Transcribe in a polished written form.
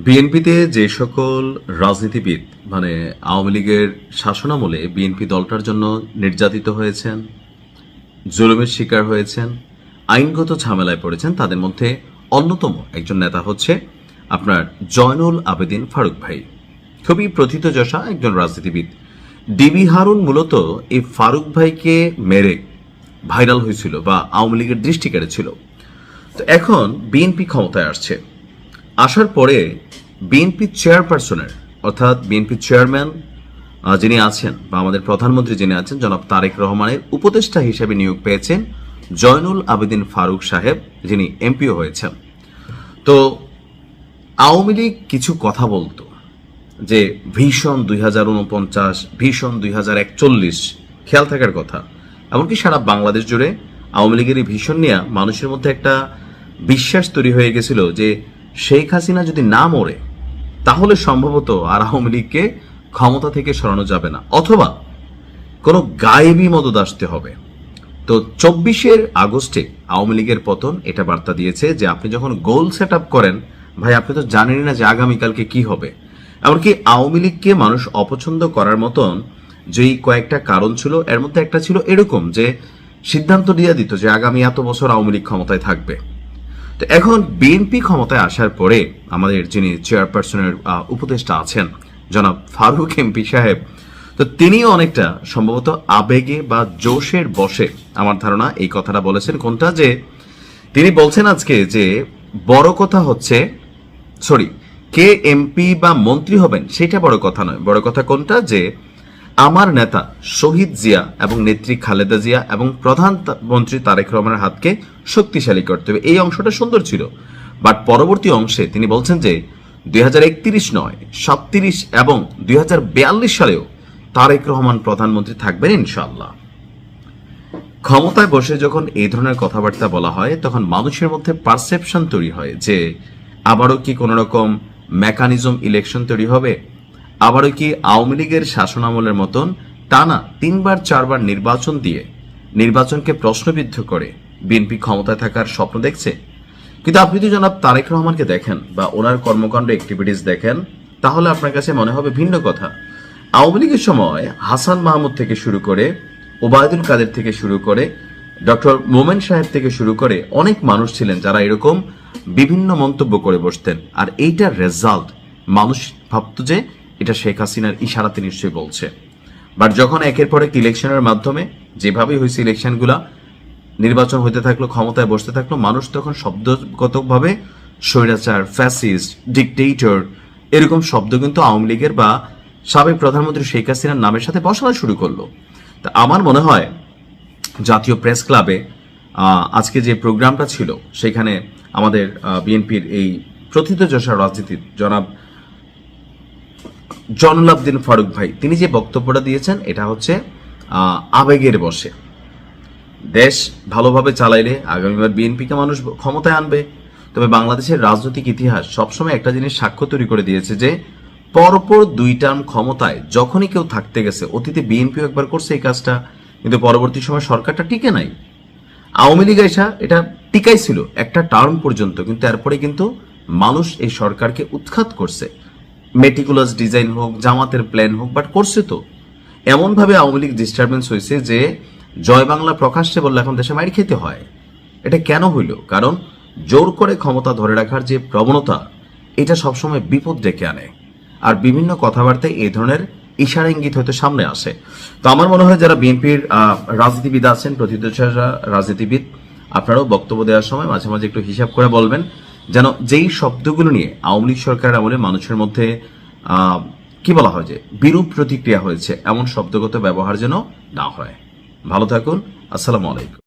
বিএনপিতে যে সকল রাজনীতিবিদ আওয়ামী লীগের শাসনামলে বিএনপি দলটার জন্য নির্যাতিত হয়েছেন, জুলুমের শিকার হয়েছেন, আইনগত ঝামেলায় পড়েছেন, তাদের মধ্যে অন্যতম একজন নেতা হচ্ছে আপনার জয়নুল আবেদিন ফারুক ভাই। খুবই প্রথিতযশা একজন রাজনীতিবিদ। ডিবি হারুন মূলত এই ফারুক ভাইকে মেরে ভাইরাল হয়েছিল বা আওয়ামী লীগের দৃষ্টি কেড়েছিল। তো এখন বিএনপি ক্ষমতায় আসছে, আসার পরে বিএনপি চেয়ারপারসনের অর্থাৎ বিএনপি চেয়ারম্যান যিনি আছেন বা আমাদের প্রধানমন্ত্রী যিনি আছেন জনাব তারেক রহমানের উপদেষ্টা হিসেবে নিয়োগ পেয়েছেন জয়নুল আবেদিন ফারুক সাহেব, যিনি এমপিও হয়েছেন। তো আওয়ামী লীগ কিছু কথা বলতো যে ভীষণ 2049, ভীষণ 2041, খেয়াল থাকার কথা। এমনকি সারা বাংলাদেশ জুড়ে আওয়ামী লীগের এই ভীষণ নিয়ে মানুষের মধ্যে একটা বিশ্বাস তৈরি হয়ে গেছিল যে শেখ হাসিনা যদি না মরে তাহলে সম্ভবত আর আওয়ামী লীগকে ক্ষমতা থেকে সরানো যাবে না, অথবা কোনো গায়েবী মদত আসতে হবে। তো 24 আগস্টে আওয়ামী লীগের পতন এটা বার্তা দিয়েছে যে আপনি যখন গোল সেট আপ করেন ভাই, আপনি তো জানেনই না যে আগামীকালকে কি হবে। এমনকি আওয়ামী লীগকে মানুষ অপছন্দ করার মতন যেই কয়েকটা কারণ ছিল, এর মধ্যে একটা ছিল এরকম যে সিদ্ধান্ত দিয়ে দিত যে আগামী এত বছর আওয়ামী লীগ ক্ষমতায় থাকবে। তো এখন বিএনপি ক্ষমতায় আসার পরে আমাদের যিনি চেয়ারপারসনের উপদেষ্টা আছেন জনাব ফারুক এমপি সাহেব, তো তিনিও অনেকটা সম্ভবত আবেগে বা জোশের বশে আমার ধারণা এই কথাটা বলেছেন। কোনটা? যে তিনি বলছেন আজকে যে বড় কথা হচ্ছে কে এমপি বা মন্ত্রী হবেন সেটা বড় কথা নয়, বড় কথা কোনটা? যে আমার নেতা শহীদ জিয়া এবং নেত্রী খালেদা জিয়া এবং প্রধানমন্ত্রী তারেক রহমানের হাতকে শক্তিশালী করতে হবে। এই অংশটা সুন্দর ছিল, বাট পরবর্তী অংশে তিনি বলছেন যে 2031 নয়, 37 এবং 2042 সালেও তারেক রহমান প্রধানমন্ত্রী থাকবেন ইনশাআল্লাহ। ক্ষমতায় বসে যখন এই ধরনের কথাবার্তা বলা হয় তখন মানুষের মধ্যে পারসেপশন তৈরি হয় যে আবারও কি কোনো রকম মেকানিজম ইলেকশন তৈরি হবে, আবারও কি আওয়ামী লীগের শাসনামলের মতন টানা 3-4বার নির্বাচন দিয়ে নির্বাচনকে প্রশ্নবিদ্ধ করে বিএনপি ক্ষমতায় থাকার স্বপ্ন দেখছে। কিন্তু আপনি যদি জনাব তারেক রহমানকে দেখেন বা ওনার কর্মকাণ্ড অ্যাক্টিভিটিস দেখেন তাহলে আপনার কাছে মনে হবে ভিন্ন কথা। আওয়ামী লীগের সময় হাসান মাহমুদ থেকে শুরু করে, ওবায়দুল কাদের থেকে শুরু করে, ডক্টর মোমেন সাহেব থেকে শুরু করে অনেক মানুষ ছিলেন যারা এরকম বিভিন্ন মন্তব্য করে বসতেন, আর এইটার রেজাল্ট মানুষ ভাবত যে এটা শেখ হাসিনার ইশারাতে নিশ্চয়ই বলছে। বাট যখন একের পর এক ইলেকশনের মাধ্যমে যেভাবেই হয়েছে ইলেকশনগুলা, নির্বাচন হইতে থাকলো, ক্ষমতায় বসতে থাকলো, মানুষ তখন শব্দগতভাবে স্বৈরাচার, ফ্যাসিস্ট, ডিকটেটর এরকম শব্দ কিন্তু আওয়ামী লীগের বা সাবেক প্রধানমন্ত্রী শেখ হাসিনার নামের সাথে বসানো শুরু করলো। তা আমার মনে হয় জাতীয় প্রেস ক্লাবে আজকে যে প্রোগ্রামটা ছিল সেখানে আমাদের বিএনপির এই প্রথিতযশা রাজনীতির জনাব জয়নুল আবেদিন ফারুক ভাই তিনি যে বক্তব্যটা দিয়েছেন এটা হচ্ছে আবেগের বশে। দেশ ভালোভাবে চালাইলে আগামীবার বিএনপিকে মানুষ ক্ষমতায় আনবে। তবে বাংলাদেশের রাজনৈতিক ইতিহাস সবসময় একটা জিনিস সাক্ষ্য তৈরি করে দিয়েছে যে পরপর 2 টার্ম ক্ষমতায় যখনই কেউ থাকতে গেছে, অতীতে বিএনপিও একবার করছে এই কাজটা, কিন্তু পরবর্তী সময় সরকারটা টিকে নাই। আওয়ামী লীগ এসা এটা টিকাই ছিল একটা টার্ম পর্যন্ত, কিন্তু এরপরে কিন্তু মানুষ এই সরকারকে উৎখাত করছে। মেটিকুলাস ডিজাইন হোক, জামাতের প্ল্যান হোক, বাট করছে তো এমনভাবে আওয়ামী লীগ ডিস্টারবেন্স হয়েছে যে জয় বাংলা প্রকাশ্যে বললে এখন দেশে মাইর খেতে হয়। এটা কেন হইল? কারণ জোর করে ক্ষমতা ধরে রাখার যে প্রবণতা এটা সবসময় বিপদ ডেকে আনে, আর বিভিন্ন কথাবার্তায় এই ধরনের ইশারা ইঙ্গিত হয়তো সামনে আসে। তো আমার মনে হয় যারা বিএনপির রাজনীতিবিদ আছেন, প্রথিতযশা রাজনীতিবিদ, আপনারাও বক্তব্য দেওয়ার সময় মাঝে মাঝে একটু হিসাব করে বলবেন, যেন যেই শব্দগুলো নিয়ে আওয়ামী লীগ সরকারের আমলে মানুষের মধ্যে কি বলা হয় যে বিরূপ প্রতিক্রিয়া হয়েছে, এমন শব্দগত ব্যবহার যেন না হয়। ভালো থাকুন। আসসালামু আলাইকুম।